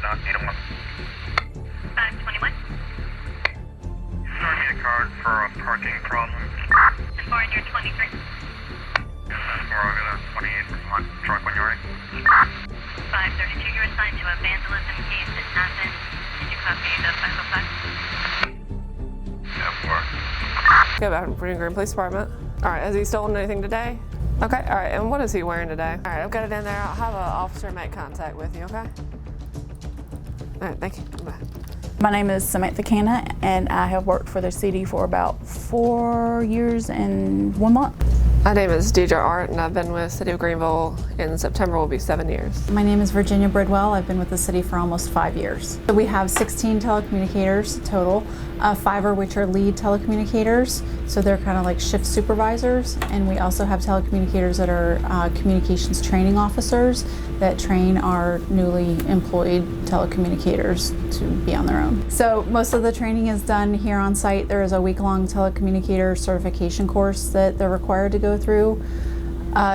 not 801. 521. Start me a card for a parking problem. And for your 23. Yes, that's for I'll get a 28 from my truck when you're ready. 532, you're assigned to a vandalism case in Athens. Did you copy the 505? Yeah, for. Go back to Green Police Department. All right, has he stolen anything today? Okay, all right, and what is he wearing today? All right, I've got it in there. I'll have an officer make contact with you, okay? All right, thank you. Bye. My name is Samantha Canna, and I have worked for the city for about 4 years and 1 month. My name is Deidre Art, and I've been with City of Greenville. In September will be 7 years. My name is Virginia Bridwell. I've been with the city for almost 5 years. So we have 16 telecommunicators total, 5 of which are lead telecommunicators. So they're kind of like shift supervisors. And we also have telecommunicators that are communications training officers that train our newly employed telecommunicators to be on their own. So most of the training is done here on site. There is a week-long telecommunicator certification course that they're required to go through.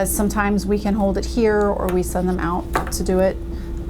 Sometimes we can hold it here or we send them out to do it,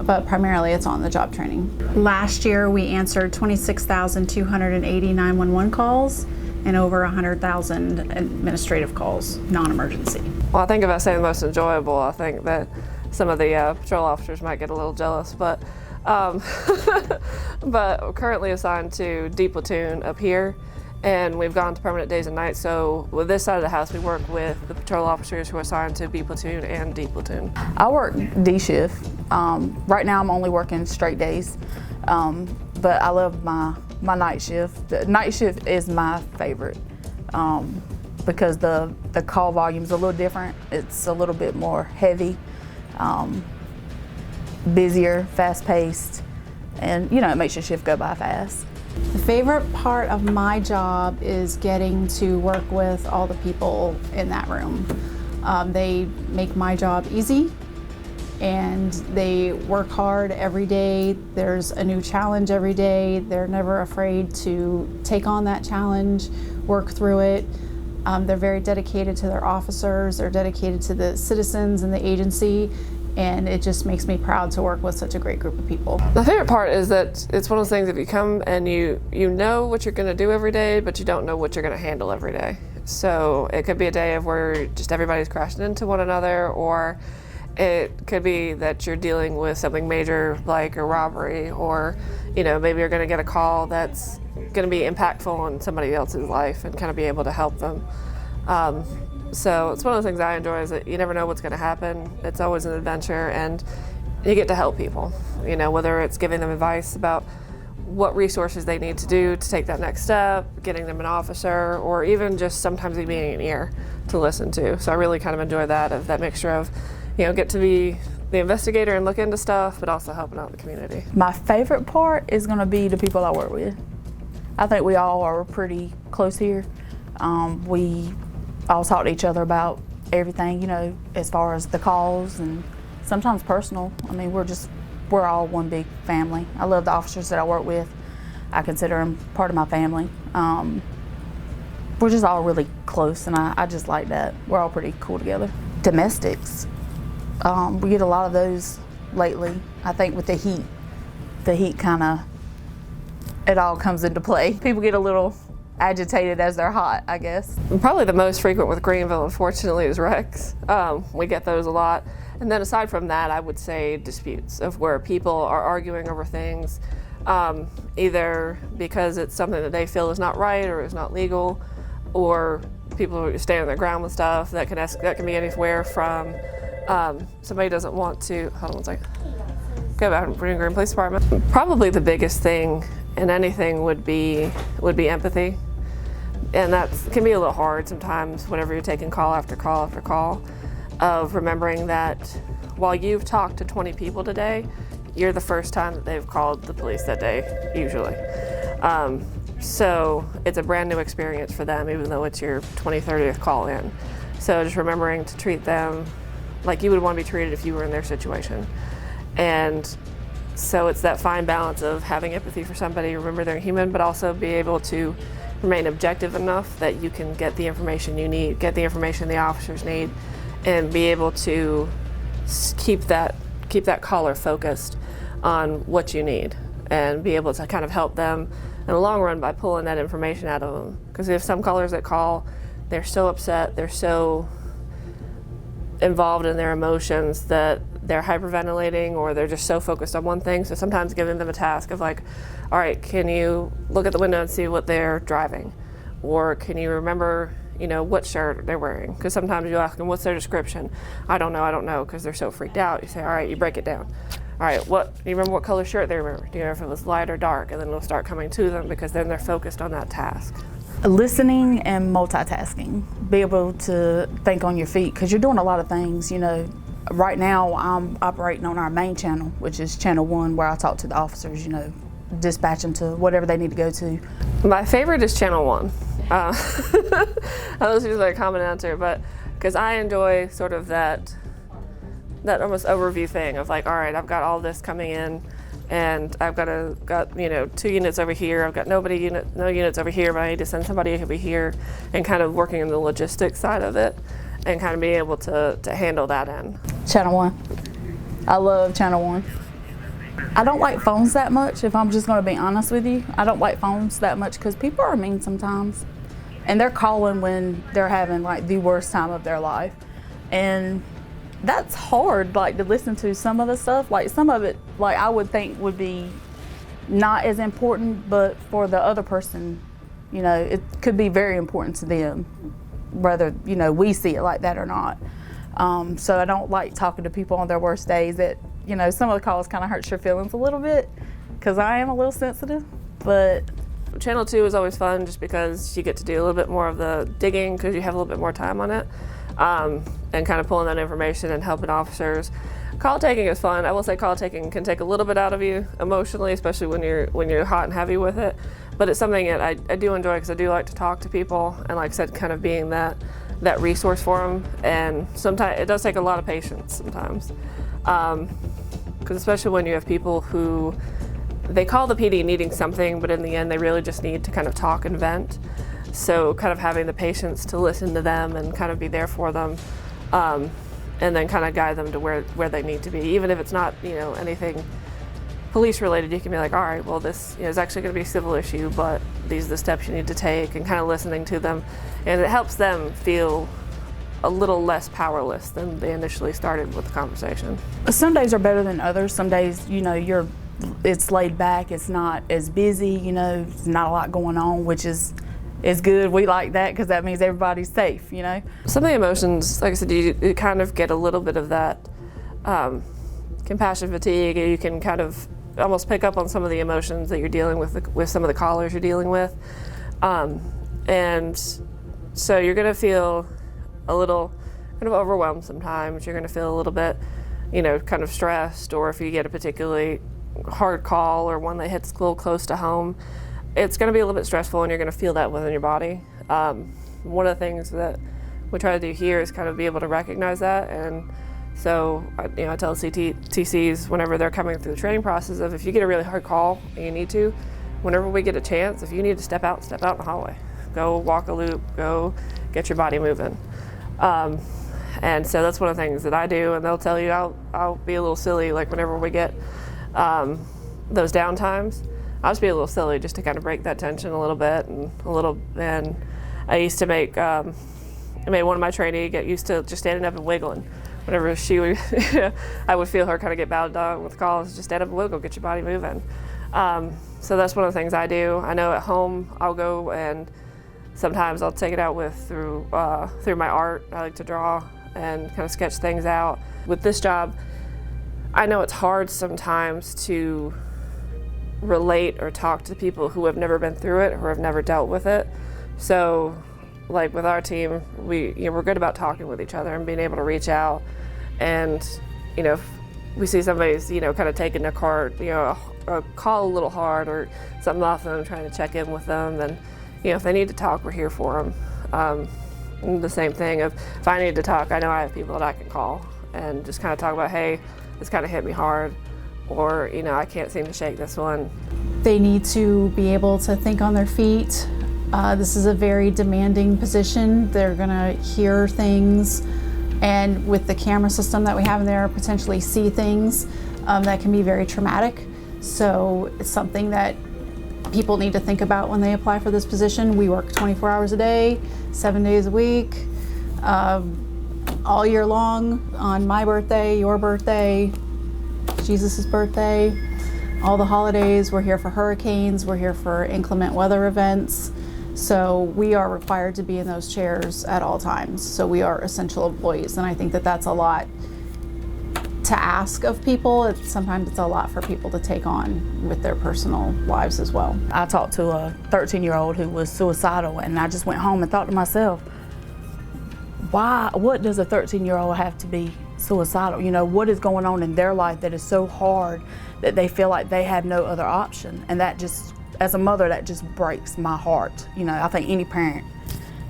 but primarily it's on-the-job training. Last year we answered 26,280 911 calls and over 100,000 administrative calls, non-emergency. Well, I think if I say the most enjoyable, I think that some of the patrol officers might get a little jealous, but but I'm currently assigned to D platoon up here, and we've gone to permanent days and nights. So with this side of the house, we work with the patrol officers who are assigned to B platoon and D platoon. I work D shift. Right now I'm only working straight days, but I love my night shift. The night shift is my favorite because the call volume is a little different. It's a little bit more heavy, busier, fast-paced, and you know, it makes your shift go by fast. The favorite part of my job is getting to work with all the people in that room. They make my job easy, and they work hard every day. There's a new challenge every day. They're never afraid to take on that challenge, work through it. They're very dedicated to their officers. They're dedicated to the citizens and the agency. And it just makes me proud to work with such a great group of people. The favorite part is that it's one of those things, if you come and you know what you're going to do every day, but you don't know what you're going to handle every day. So it could be a day of where just everybody's crashing into one another, or it could be that you're dealing with something major like a robbery, or you know, maybe you're going to get a call that's going to be impactful on somebody else's life and kind of be able to help them. So it's one of the things I enjoy, is that you never know what's going to happen. It's always an adventure, and you get to help people, you know, whether it's giving them advice about what resources they need to do to take that next step, getting them an officer, or even just sometimes being an ear to listen to. So I really kind of enjoy that mixture of, you know, get to be the investigator and look into stuff, but also helping out the community. My favorite part is going to be the people I work with. I think we all are pretty close here. We all talk to each other about everything, you know, as far as the calls and sometimes personal. I mean, we're all one big family. I love the officers that I work with. I consider them part of my family. We're just all really close, and I just like that. We're all pretty cool together. Domestics, we get a lot of those lately. I think with the heat kind of, it all comes into play. People get a little agitated as they're hot, I guess. Probably the most frequent with Greenville, unfortunately, is wrecks. We get those a lot. And then aside from that, I would say disputes of where people are arguing over things, either because it's something that they feel is not right or is not legal, or people who stand on their ground with stuff. That can be anywhere from somebody doesn't want to, hold on one second, go back to Green Police Department. Probably the biggest thing in anything would be empathy. And that can be a little hard sometimes whenever you're taking call after call after call, of remembering that while you've talked to 20 people today, you're the first time that they've called the police that day, usually. So it's a brand new experience for them, even though it's your 30th call in. So just remembering to treat them like you would want to be treated if you were in their situation. And so it's that fine balance of having empathy for somebody, remember they're human, but also be able to remain objective enough that you can get the information you need, get the information the officers need, and be able to keep that caller focused. on what you need and be able to kind of help them in the long run by pulling that information out of them. Because we have some callers that call, they're so upset, they're so involved in their emotions that they're hyperventilating, or they're just so focused on one thing. So sometimes giving them a task of like, all right, can you look at the window and see what they're driving? Or can you remember, what shirt they're wearing? Because sometimes you ask them, what's their description? I don't know, because they're so freaked out. You say, all right, you break it down. All right, do you remember what color shirt they remember? Do you know if it was light or dark? And then it'll start coming to them, because then they're focused on that task. Listening and multitasking. Be able to think on your feet, because you're doing a lot of things. Right now I'm operating on our main channel, which is channel 1, where I talk to the officers, dispatch them to whatever they need to go to. My favorite is channel 1. That was usually a common answer, but because I enjoy sort of that almost overview thing of like, all right, I've got all this coming in, and I've got 2 units over here. I've got no units over here, but I need to send somebody over here, and kind of working in the logistics side of it, and kind of being able to handle that end. Channel 1. I love channel 1. I don't like phones that much, if I'm just going to be honest with you. I don't like phones that much because people are mean sometimes. And they're calling when they're having like the worst time of their life. And that's hard, like, to listen to some of the stuff. Like, some of it, like, I would think would be not as important, but for the other person, it could be very important to them, whether, we see it like that or not. So I don't like talking to people on their worst days. That, some of the calls kind of hurts your feelings a little bit, because I am a little sensitive, but. Channel 2 is always fun just because you get to do a little bit more of the digging, because you have a little bit more time on it, and kind of pulling that information and helping officers. Call taking is fun. I will say call taking can take a little bit out of you emotionally, especially when you're hot and heavy with it. But it's something that I do enjoy, because I do like to talk to people, and like I said, kind of being that resource for them. And sometimes it does take a lot of patience sometimes, because especially when you have people who they call the PD needing something, but in the end they really just need to kind of talk and vent. So kind of having the patience to listen to them and kind of be there for them, and then kind of guide them to where they need to be. Even if it's not anything police related, you can be like, all right, well, this is actually going to be a civil issue, but these are the steps you need to take, and kind of listening to them. And it helps them feel a little less powerless than they initially started with the conversation. Some days are better than others. Some days, it's laid back, it's not as busy, it's not a lot going on, which is good. We like that, because that means everybody's safe, Some of the emotions, like I said, you kind of get a little bit of that compassion fatigue. You can kind of almost pick up on some of the emotions that you're dealing with some of the callers you're dealing with. And so you're gonna feel a little kind of overwhelmed sometimes. You're gonna feel a little bit, kind of stressed, or if you get a particularly hard call or one that hits a little close to home, it's going to be a little bit stressful, and you're going to feel that within your body. One of the things that we try to do here is kind of be able to recognize that. And so I tell CTCs whenever they're coming through the training process of, if you get a really hard call and you need to, whenever we get a chance, if you need to step out in the hallway, go walk a loop, go get your body moving. And so that's one of the things that I do, and they'll tell you I'll be a little silly, like whenever we get those downtimes, I'll just be a little silly just to kind of break that tension a little bit. And I used to make I made one of my trainees get used to just standing up and wiggling. Whenever she would, I would feel her kind of get bowed down with calls, just stand up and wiggle, get your body moving. So that's one of the things I do. I know at home I'll go, and sometimes I'll take it out through my art. I like to draw and kind of sketch things out. With this job, I know it's hard sometimes to relate or talk to people who have never been through it or have never dealt with it. So, like with our team, we're good about talking with each other and being able to reach out. And if we see somebody's kind of taking a call a little hard or something off them, trying to check in with them, then if they need to talk, we're here for them. The same thing, if I need to talk, I know I have people that I can call and just kind of talk about, hey, this kind of hit me hard, or I can't seem to shake this one. They need to be able to think on their feet. This is a very demanding position. They're gonna hear things, and with the camera system that we have in there, potentially see things. that can be very traumatic. So it's something that people need to think about when they apply for this position. We work 24 hours a day, 7 days a week, all year long, on my birthday, your birthday, Jesus' birthday, all the holidays. We're here for hurricanes, we're here for inclement weather events. So we are required to be in those chairs at all times. So we are essential employees, and I think that that's a lot to ask of people. Sometimes it's a lot for people to take on with their personal lives as well. I talked to a 13-year-old who was suicidal, and I just went home and thought to myself, what does a 13-year-old have to be suicidal? You know, what is going on in their life that is so hard that they feel like they have no other option? And that just, as a mother, that just breaks my heart. You know, I think any parent,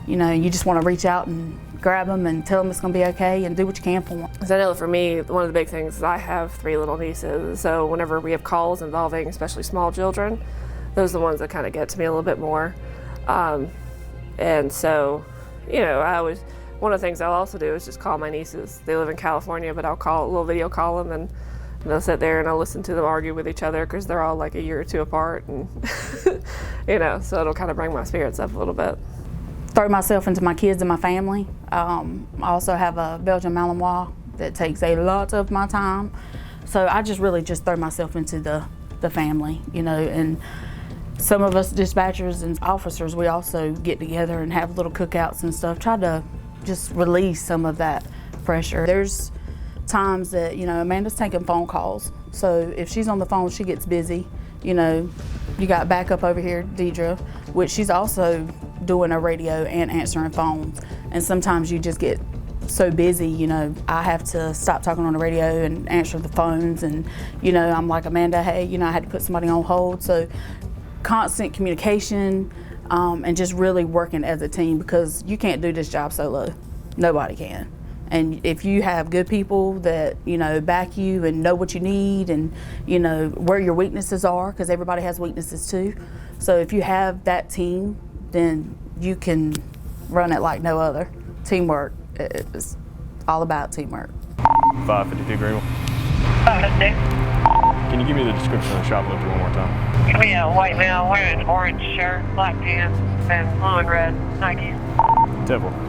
you know, you just want to reach out and grab them and tell them it's going to be okay and do what you can for them. Because I know for me, one of the big things is I have 3 little nieces, so whenever we have calls involving especially small children, those are the ones that kind of get to me a little bit more. And so, you know, one of the things I'll also do is just call my nieces. They live in California, but I'll little video call them, and they'll sit there and I'll listen to them argue with each other because they're all like a year or 2 apart, and you know, so it'll kind of bring my spirits up a little bit. Throw myself into my kids and my family. I also have a Belgian Malinois that takes a lot of my time. So I just really just throw myself into the family, you know, and some of us dispatchers and officers, we also get together and have little cookouts and stuff, try to just release some of that pressure. There's times that, you know, Amanda's taking phone calls. So if she's on the phone, she gets busy. You know, you got backup over here, Deidre, which she's also doing a radio and answering phones. And sometimes you just get so busy, you know, I have to stop talking on the radio and answer the phones. And, you know, I'm like, Amanda, hey, you know, I had to put somebody on hold. So constant communication and just really working as a team, because you can't do this job solo. Nobody can. And if you have good people that, you know, back you and know what you need and, you know, where your weaknesses are, because everybody has weaknesses too. So if you have that team, then you can run it like no other. Teamwork, it's all about teamwork. 552 Greenville. Can you give me the description of the shoplifter one more time? Give me a white male wearing orange shirt, black pants, and blue and red Nikes. 10-4.